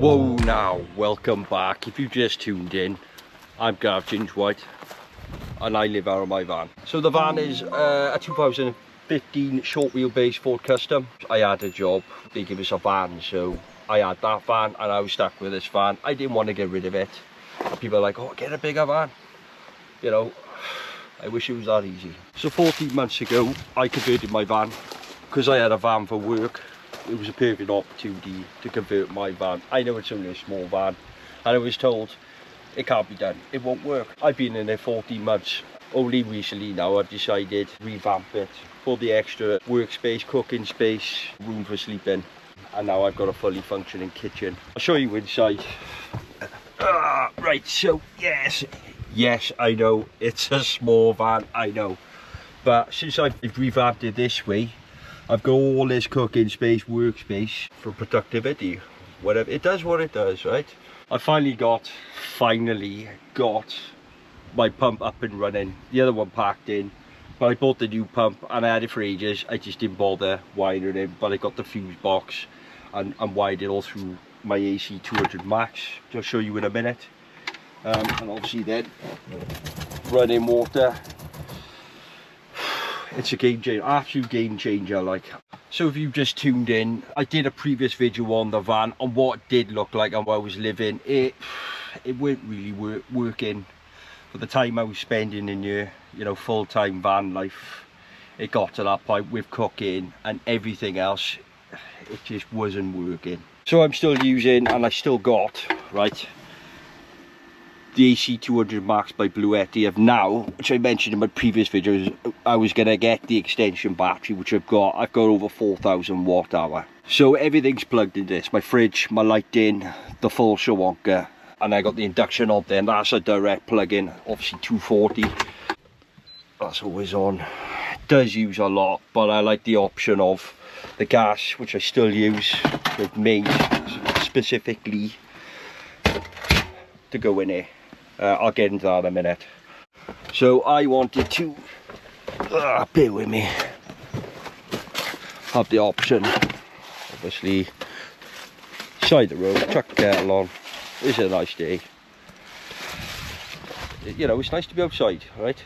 Whoa now, welcome back. If you just tuned in, I'm Gav Ginge White and I live out of my van. So the van is a 2015 short wheelbase Ford Custom. I had a job, they give us a van, so I had that van and I was stuck with this van. I didn't want to get rid of it. And people are like, oh, get a bigger van. You know, I wish it was that easy. So 14 months ago, I converted my van because I had a van for work. It was a perfect opportunity to convert my van. I know it's only a small van and I was told it can't be done, it won't work. I've been in there 14 months. Only recently now I've decided to revamp it for the extra workspace, cooking space, room for sleeping, and now I've got a fully functioning kitchen. I'll show you inside. Right, so yes, I know it's a small van, I know, but since I've revamped it this way, I've got all this cooking space, workspace for productivity, whatever. It does what it does, right? I finally got my pump up and running. The other one packed in, but I bought the new pump and I had it for ages. I just didn't bother wiring it, but I got the fuse box and wired it all through my AC 200 Max, which I'll show you in a minute. And obviously then, running water. It's a game changer, absolute game changer, like. So if you've just tuned in, I did a previous video on the van and what it did look like and where I was living. It weren't really working for the time I was spending in your, you know, full-time van life. It got to that point with cooking and everything else, it just wasn't working. So I'm still using, and I still got, right, the AC 200 Max by Blue Yeti. Of now, which I mentioned in my previous videos, I was gonna get the extension battery, which I've got over 4,000 watt hour. So everything's plugged in this, my fridge, my lighting, the full Shawonka, and I got the induction hob there, and that's a direct plug-in, obviously 240. That's always on. It does use a lot, but I like the option of the gas, which I still use. It's made specifically to go in here. I'll get into that in a minute. So I wanted to, bear with me, have the option, obviously, side the road, chuck the kettle on. It's a nice day. You know, it's nice to be outside, right?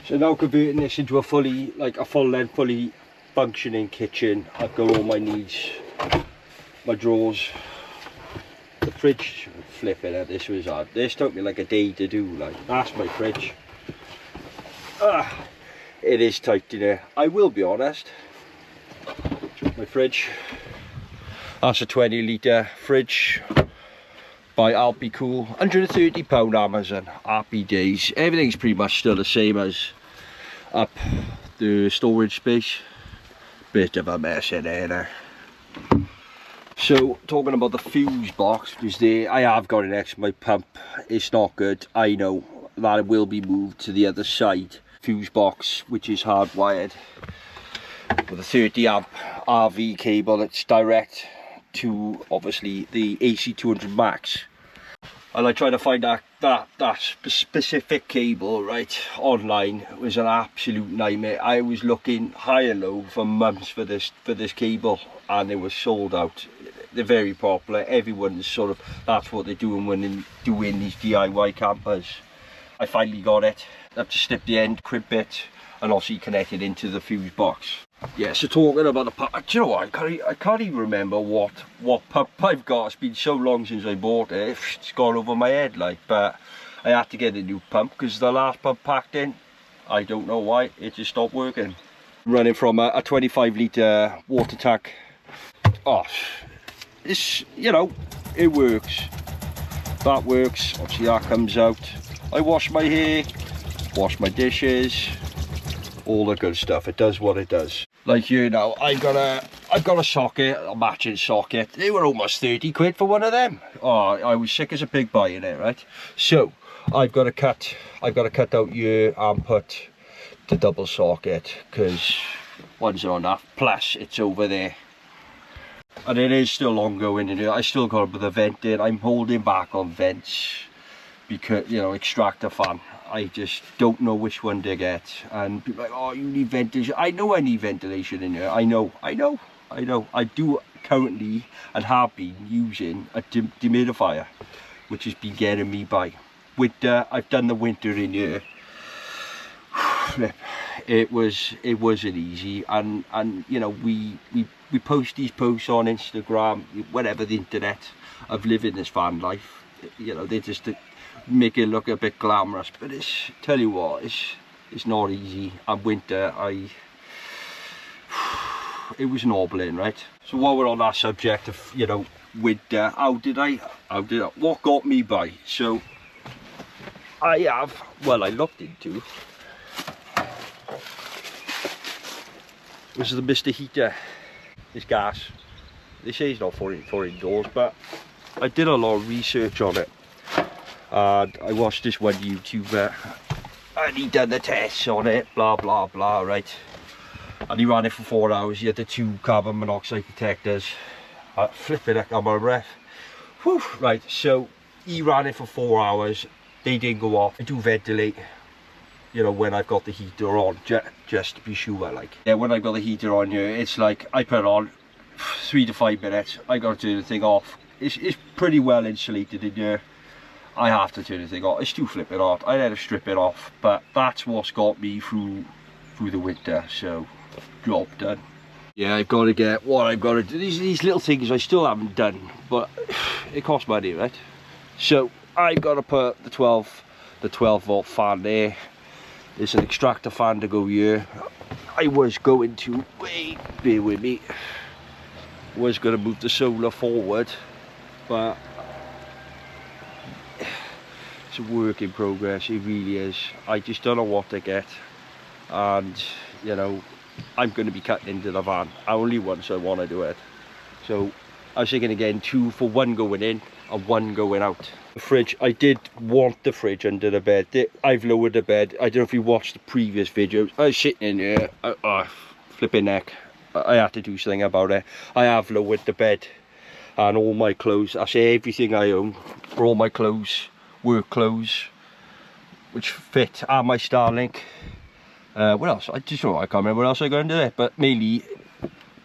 So now converting this into a fully, like a full length, fully functioning kitchen. I've got all my needs, my drawers, the fridge. Flipping it, this was hard. This took me like a day to do. Like, that's my fridge. It is tight in here, I will be honest. My fridge, that's a 20 litre fridge by Alpi Cool, £130 Amazon. Happy days. Everything's pretty much still the same as up the storage space. Bit of a mess in here now. So, talking about the fuse box, because I have got it next to my pump. It's not good, I know, that it will be moved to the other side. Fuse box, which is hardwired with a 30 amp RV cable that's direct to, obviously, the AC 200 Max. And I tried to find that specific cable, right, online. It was an absolute nightmare. I was looking high and low for months for this cable, and it was sold out. They're very popular. Everyone's sort of, that's what they're doing when they're doing these DIY campers. I finally got it. I have to snip the end, crimp it, and obviously connect it into the fuse box. Yeah, so talking about the pump, do you know what, I can't even remember what pump I've got. It's been so long since I bought it, it's gone over my head, like. But I had to get a new pump because the last pump packed in, I don't know why, it just stopped working. Running from a 25 litre water tank. Oh, it's, you know, it works. That works, obviously that comes out. I wash my hair, wash my dishes, all the good stuff. It does what it does. Like here now, I've got a socket, a matching socket. They were almost 30 quid for one of them. Oh, I was sick as a pig buying it, right? So I've got to cut out here and put the double socket because one's not enough. Plus it's over there. And it is still ongoing in here. I still got to put the vent in. I'm holding back on vents because, you know, extractor fan. I just don't know which one to get. And people are like, oh, you need ventilation. I know I need ventilation in here. I know. I do currently and have been using a dehumidifier, which has been getting me by. Winter, I've done the winter in here. It wasn't easy, and you know, we post these posts on Instagram, whatever, the internet, of living this van life. You know, they just make it look a bit glamorous, but it's, tell you what, it's not easy. And winter, it was gnobling, right? So while we're on that subject of, you know, winter, what got me by? So I looked into was the Mr. Heater. It's gas. They say it's not for indoors, but I did a lot of research on it, and I watched this one YouTuber and he done the tests on it, blah blah blah, right? And he ran it for 4 hours. He had the 2 carbon monoxide detectors. Flipping it on my breath. Whew. Right, so he ran it for 4 hours. They didn't go off. I do ventilate, you know, when I've got the heater on, just to be sure, like. Yeah, when I've got the heater on here, it's like I put it on 3 to 5 minutes. I got to turn the thing off. It's pretty well insulated in here. I have to turn the thing off. It's too flipping hot. I had to strip it off, but that's what's got me through the winter. So job done. Yeah, I've got to get what I've got to do. These little things I still haven't done, but it costs money, right? So I've got to put the 12 volt fan there. There's an extractor fan to go here. I was going to, wait, bear with me, was going to move the solar forward, but it's a work in progress. It really is. I just don't know what to get, and you know, I'm going to be cutting into the van. Only once I want to do it. So I was thinking again, 2 for 1 going in and 1 going out. The fridge, I did want the fridge under the bed. I've lowered the bed. I don't know if you watched the previous videos. I was sitting in here, flipping neck. I had to do something about it. I have lowered the bed, and all my clothes, I say everything I own, for all my clothes, work clothes, which fit, and my Starlink. What else? I just don't know, I can't remember what else I got into there, but mainly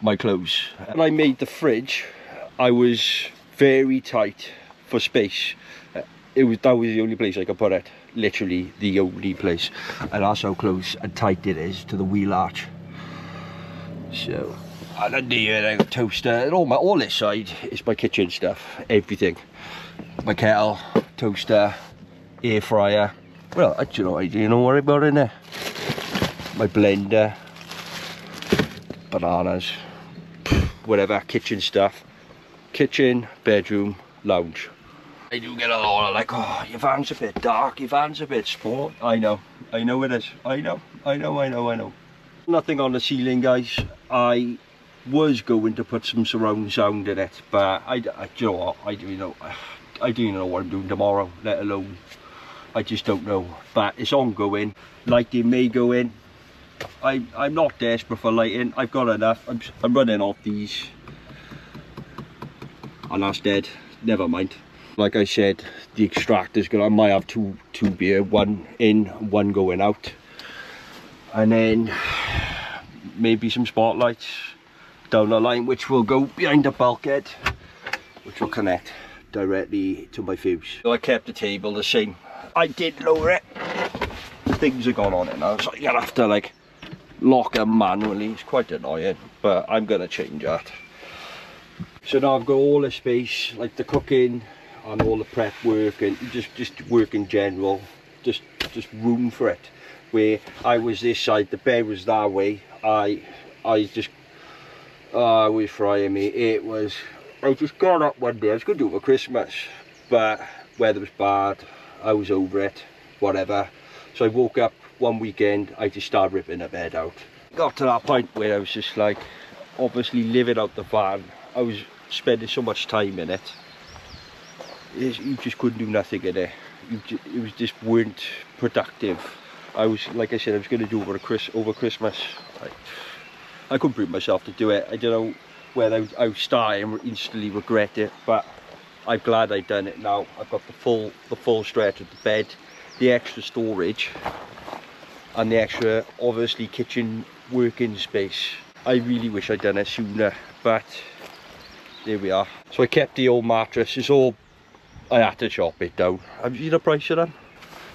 my clothes. When I made the fridge, I was very tight for space. That was the only place I could put it, literally the only place, and that's how close and tight it is to the wheel arch. So, and under here I got toaster, and all this side is my kitchen stuff, everything. My kettle, toaster, air fryer. Well, you know what I've got in there? My blender, bananas, whatever, kitchen stuff. Kitchen, bedroom, lounge. I do get a lot of like, oh, your van's a bit dark, your van's a bit sport. I know it is. I know. Nothing on the ceiling, guys. I was going to put some surround sound in it, but you know what, I don't even know what I'm doing tomorrow, let alone, I just don't know. But it's ongoing. Lighting may go in. I'm not desperate for lighting. I've got enough. I'm running off these, and that's dead. Never mind. Like I said, the extractor's I might have two beer, 1 in, 1 going out, and then maybe some spotlights down the line, which will go behind the bulkhead, which will connect directly to my fuse. So I kept the table the same. I did lower it. Things have gone on it now, so you're gonna have to like lock them manually. It's quite annoying, but I'm gonna change that. So now I've got all the space, like the cooking and all the prep work, and just work in general, just room for it. Where I was this side, the bed was that way. I was frying me. I just got up one day. I was going to do it for Christmas, but weather was bad. I was over it, whatever. So I woke up one weekend. I just started ripping the bed out. Got to that point where I was just like, obviously living out the van, I was spending so much time in it. You just couldn't do nothing in it. It was just weren't productive. I was, like I said, I was going to do over Christmas. I couldn't bring myself to do it. I don't know whether I would start and instantly regret it, but I'm glad I've done it now. I've got the full stretch of the bed, the extra storage, and the extra, obviously, kitchen working space. I really wish I'd done it sooner, but there we are. So I kept the old mattress. It's all, I had to chop it down. Have you seen the price of them?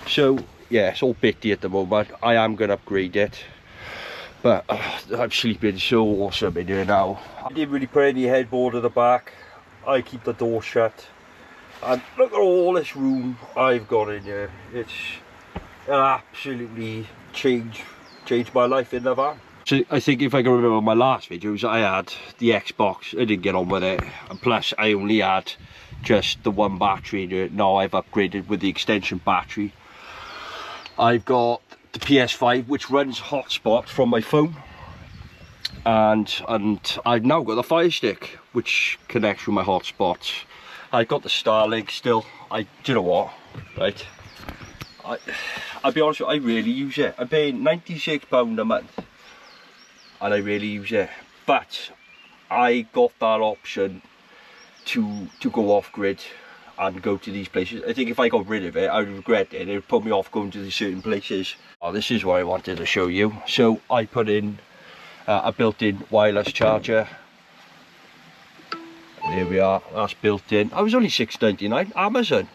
So yeah, it's all bitty at the moment. I am going to upgrade it, but I'm sleeping so awesome in here now. I didn't really put any headboard at the back. I keep the door shut, and look at all this room I've got in here. It's absolutely changed my life in the van. So I think if I can remember my last videos, I had the Xbox. I didn't get on with it, and plus I only had just the one battery in here. Now I've upgraded with the extension battery. I've got the PS5, which runs hotspot from my phone, and I've now got the Fire Stick, which connects with my hotspots. I've got the Starlink still. Do you know what, right? I'll be honest with you, I really use it. I'm paying £96 a month, and I really use it. But I got that option to go off grid and go to these places. I think if I got rid of it, I would regret it. It would put me off going to these certain places. Oh, this is what I wanted to show you. So I put in a built-in wireless charger. There we are, that's built in. I was only £6.99.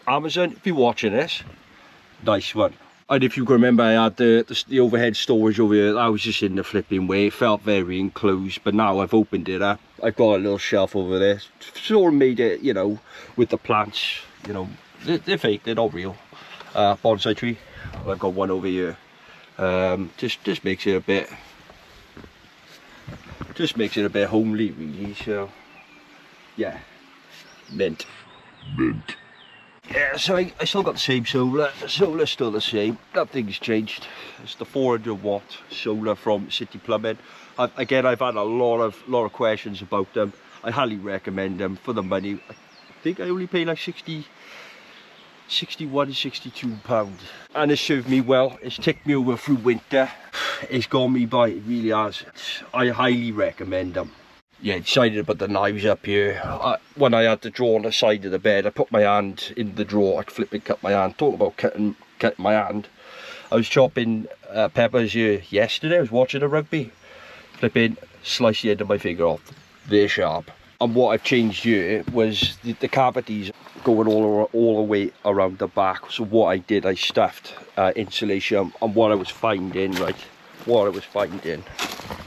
Amazon, if you're watching this, nice one. And if you can remember, I had the overhead storage over here. I was just in the flipping way. It felt very enclosed, but now I've opened it up. I've got a little shelf over there. Sort of made it, you know, with the plants. You know, they're fake, they're not real. Bonsai tree. I've got one over here. Just makes it a bit. Just makes it a bit homely, really. So, yeah, mint. Yeah, so I still got the same solar. The solar's still the same. Nothing's changed. It's the 400 watt solar from City Plumbing. I've had a lot of questions about them. I highly recommend them for the money. I think I only pay like 62 pounds, and it's served me well. It's taken me over through winter. It's got me by, it really has. I highly recommend them. Yeah, decided about the knives up here. When I had the drawer on the side of the bed, I put my hand in the drawer. I'd flip and cut my hand. Talk about cutting my hand. I was chopping peppers here yesterday. I was watching the rugby. Flipping, slice the end of my finger off. They're sharp. And what I've changed here was the cavities going all the way around the back. So what I did, I stuffed insulation. And what I was finding, right,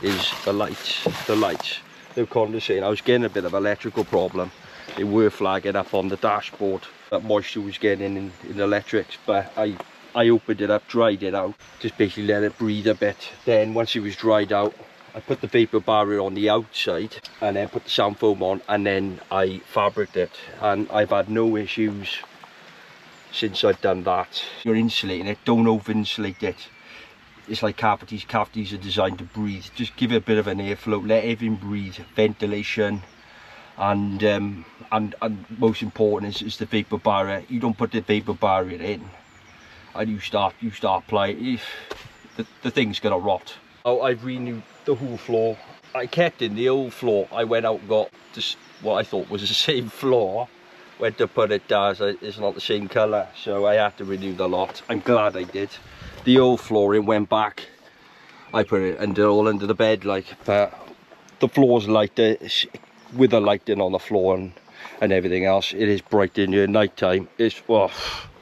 is the lights. They were condensating. I was getting a bit of electrical problem. They were flagging up on the dashboard. That moisture was getting in the electrics, but I opened it up, dried it out, just basically let it breathe a bit. Then once it was dried out, I put the vapor barrier on the outside and then put the sound foam on, and then I fabricated it, and I've had no issues since I've done that. You're insulating it, don't over insulate it. It's like cavities. Cavities are designed to breathe. Just give it a bit of an airflow, let everything breathe, ventilation, and most important is the vapor barrier. You don't put the vapor barrier in, and you start applying. The thing's gonna rot. Oh, I've renewed the whole floor. I kept in the old floor. I went out and got just what I thought was the same floor. Went to put it down, it's not the same colour, so I had to renew the lot. I'm glad I did. The old flooring went back. I put it all under the bed, like, but the floor's lighter with the lighting on the floor and everything else. It is bright in here night time. It's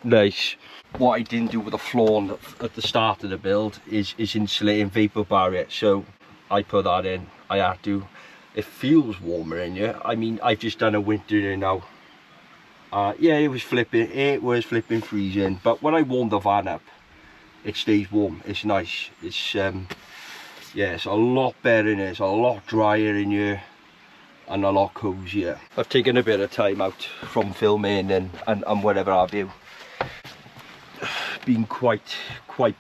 nice. What I didn't do with the floor at the start of the build is insulating vapor barrier, so I put that in. I had to. It feels warmer in here. I mean, I've just done a winter here now. Yeah, it was flipping freezing, but when I warmed the van up, it stays warm. It's nice. It's yeah, it's a lot better in here. It's a lot drier in here and a lot cozier. I've taken a bit of time out from filming and whatever have you. Been quite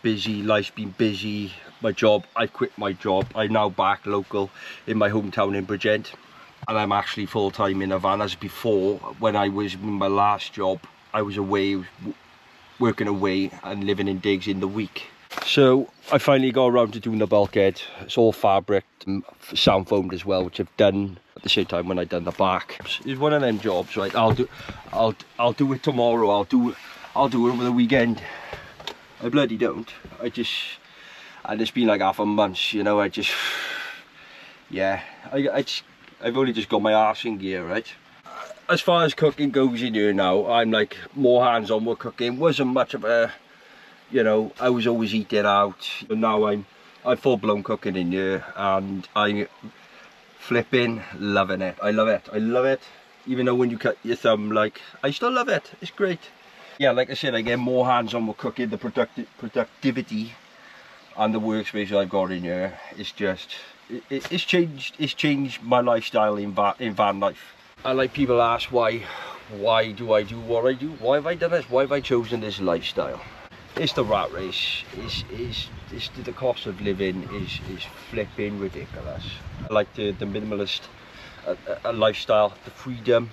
busy. Life's been busy. My job, I quit my job. I'm now back local in my hometown in Bridgend, and I'm actually full-time in a van. As before, when I was in my last job, I was away, working away and living in digs in the week. So I finally got around to doing the bulkhead. It's all fabric, sound foamed as well, which I've done at the same time when I done the back. It's one of them jobs, right? I'll do it tomorrow. I'll do it over the weekend. I bloody don't. And it's been like half a month, you know. Yeah, I've only just got my arse in gear, right? As far as cooking goes in here now, I'm like more hands-on with cooking. Wasn't much of a, you know, I was always eating out. But now I'm full-blown cooking in here, and I'm flipping loving it. I love it. I love it. Even though when you cut your thumb, like, I still love it. It's great. Yeah, like I said, I get more hands-on with cooking. The productivity and the workspace I've got in here is just, it's changed my lifestyle in van life. And like people ask why do I do what I do? Why have I done this? Why have I chosen this lifestyle? It's the rat race. It's the cost of living is flipping ridiculous. I like the minimalist lifestyle, the freedom,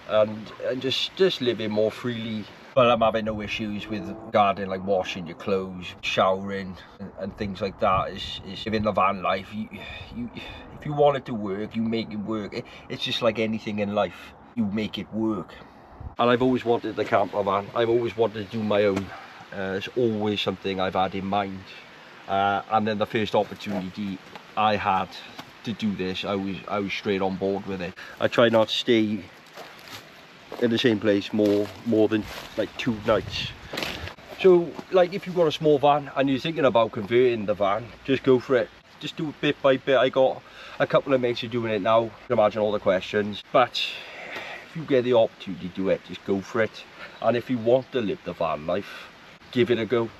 and just living more freely. But I'm having no issues with regarding like washing your clothes, showering, and things like that. Is living the van life. If you want it to work, you make it work. It's just like anything in life. You make it work. And I've always wanted the camper van. I've always wanted to do my own. It's always something I've had in mind. And then the first opportunity I had to do this, I was straight on board with it. I try not to stay in the same place more than like 2 nights. So like if you've got a small van and you're thinking about converting the van, just go for it. Just do it bit by bit. I got a couple of mates who are doing it now. You can imagine all the questions, but if you get the opportunity to do it, just go for it. And if you want to live the van life, give it a go.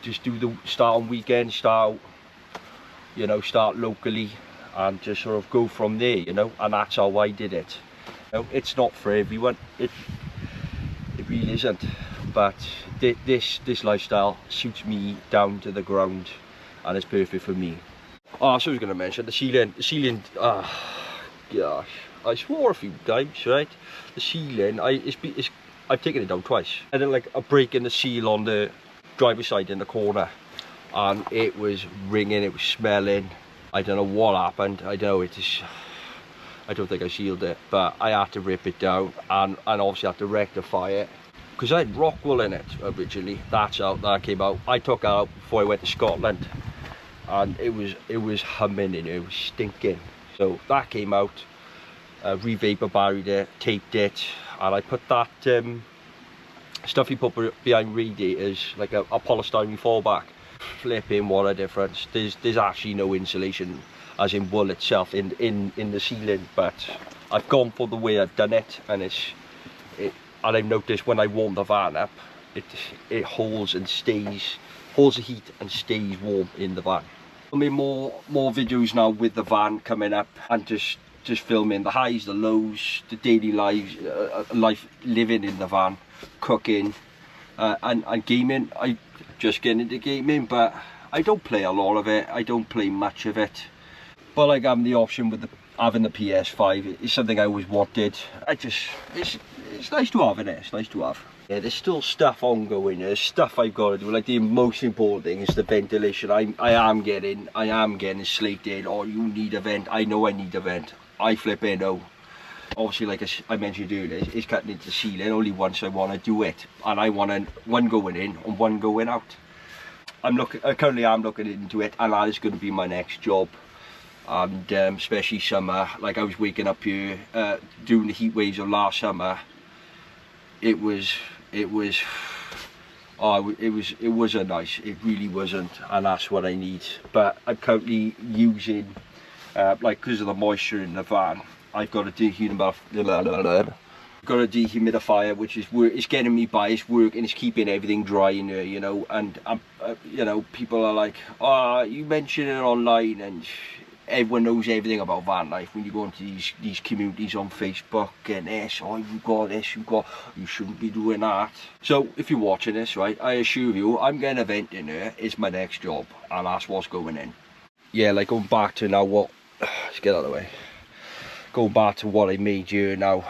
Just start on weekends, start locally, and just sort of go from there, you know. And that's how I did it. You know, it's not for everyone. It really isn't. But this lifestyle suits me down to the ground, and it's perfect for me. Oh, so I was going to mention the ceiling. Gosh, I swore a few times, right? The ceiling, I've taken it down twice. I did like a break in the seal on the driver's side in the corner, and it was ringing, it was smelling. I don't know what happened. I don't think I sealed it, but I had to rip it down and obviously had to rectify it because I had rock wool in it originally. That's how that came out. I took it out before I went to Scotland, and it was humming in it, it was stinking. So that came out, re-vapor barried it, taped it, and I put that stuff you put behind radiators, like a polystyrene fallback. Flipping what a difference. There's actually no insulation as in wool itself in the ceiling, but I've gone for the way I've done it, and and I've noticed when I warm the van up, it holds the heat and stays warm in the van. I mean, more videos now with the van coming up, and just filming the highs, the lows, the daily life living in the van, cooking, and gaming. I just getting into gaming, but I don't play a lot of it. I don't play much of it. But like having the option with having the PS5 is something I always wanted. It's nice to have, isn't it? It's nice to have. Yeah, there's still stuff ongoing. There's stuff I've got to do. Like the most important thing is the ventilation. I am getting slated. Oh, you need a vent. I know I need a vent. I flip it out. Obviously, like I mentioned earlier, it's cutting into the ceiling. Only once I want to do it, and I want one going in and one going out. Currently I'm looking into it, and that is going to be my next job. And especially summer, like I was waking up here during the heat waves of last summer. It wasn't nice. It really wasn't, and that's what I need. But I'm currently using, like, because of the moisture in the van, I've got a dehumidifier, which is getting me by. It's working. It's keeping everything dry in there, you know. And you know, people are like, "Oh, you mention it online," and everyone knows everything about van life when you go into these communities on Facebook and this. Oh, you got this. You shouldn't be doing that. So if you're watching this, right, I assure you, I'm getting a vent in there. It's my next job, and that's what's going in. Yeah, like going back to now what. Let's get out of the way. Going back to what I made here now,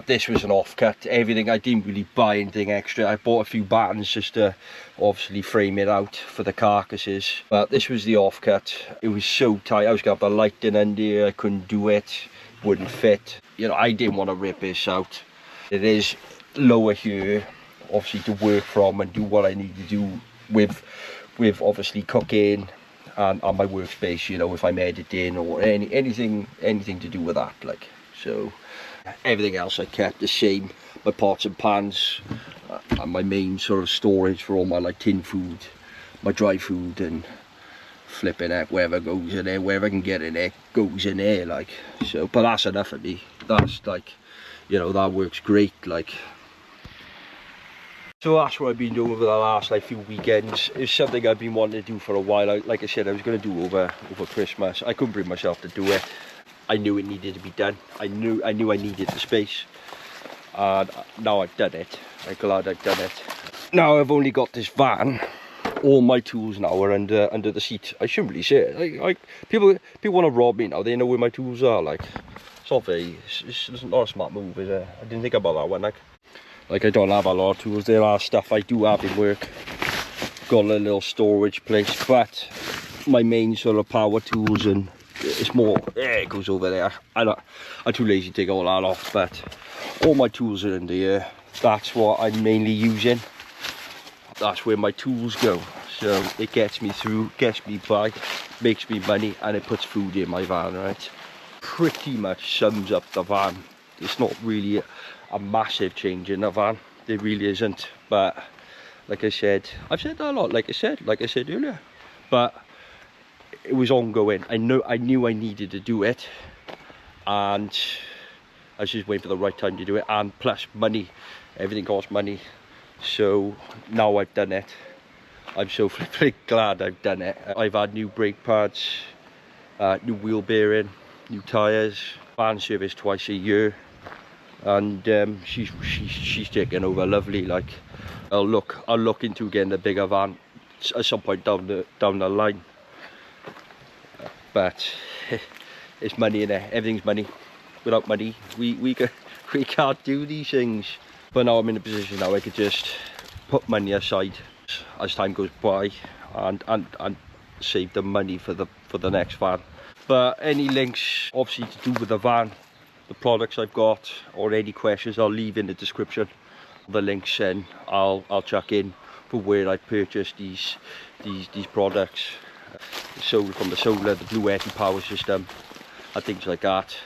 this was an offcut. Everything, I didn't really buy anything extra. I bought a few battens just to obviously frame it out for the carcasses, but this was the offcut. It was so tight. I was gonna have the lighting under here. I couldn't do it, wouldn't fit. You know, I didn't want to rip this out. It is lower here, obviously, to work from and do what I need to do with obviously cooking and my workspace, you know, if I'm editing or anything to do with that, like. So everything else I kept the same, my pots and pans, and my main sort of storage for all my like tin food, my dry food, and flipping out wherever goes in there, wherever I can get in there goes in there, like. So but that's enough for me. That's like, you know, that works great, like. So that's what I've been doing over the last like few weekends. It's something I've been wanting to do for a while. Like I said, I was going to do over Christmas. I couldn't bring myself to do it. I knew it needed to be done. I knew I needed the space, and now I've done it. I'm glad I've done it. Now I've only got this van. All my tools now are under the seat. I shouldn't really say it. Like people want to rob me now. They know where my tools are. Like, it's not very. It's not a smart move, is it? I didn't think about that one. Like I don't have a lot of tools. There are stuff I do have in work. Got a little storage place, but my main sort of power tools, and it's more, it goes over there. I'm too lazy to take all that off, but all my tools are in here. That's what I'm mainly using. That's where my tools go. So it gets me through, gets me by, makes me money, and it puts food in my van, right? Pretty much sums up the van. It's not really a massive change in the van. There really isn't. But like I said, I've said that a lot, like I said earlier. But it was ongoing. I knew I needed to do it, and I was just waiting for the right time to do it. And plus money, everything costs money. So now I've done it. I'm so flipping glad I've done it. I've had new brake pads, new wheel bearing, new tyres, van service twice a year, and she's taken over lovely. Like, I'll look into getting a bigger van at some point down the line. But it's money in there. Everything's money. Without money, we can't do these things. But now I'm in a position now I could just put money aside as time goes by, and save the money for the next van. But any links, obviously, to do with the van, the products I've got, or any questions, I'll leave in the description. The links, and I'll chuck in for where I purchased these products. Sold from the solar, the Blue Yeti power system, and things like that.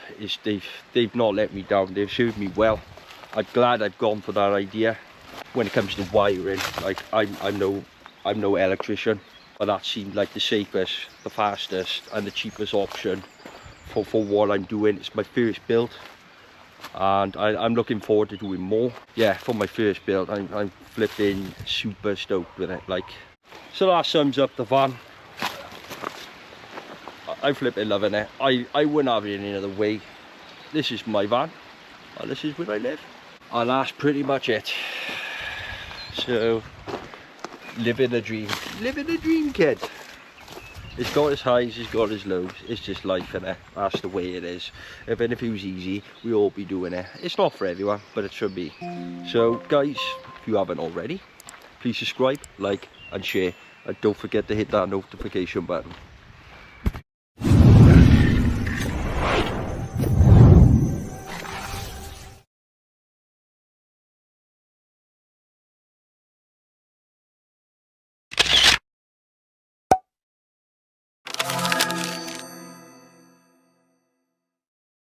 They've not let me down. They've served me well. I'm glad I've gone for that idea. When it comes to wiring, like I'm no electrician, but that seemed like the safest, the fastest, and the cheapest option for what I'm doing. It's my first build, and I'm looking forward to doing more. Yeah, for my first build, I'm flipping super stoked with it. Like, so that sums up the van. I'm flipping loving it. I wouldn't have it any other way. This is my van, and this is where I live, and that's pretty much it. So, living a dream, kid. It's got its highs, it's got its lows. It's just life, innit? That's the way it is. If anything was easy, we all be doing it. It's not for everyone, but it should be. So guys, if you haven't already, please subscribe, like and share, and don't forget to hit that notification button.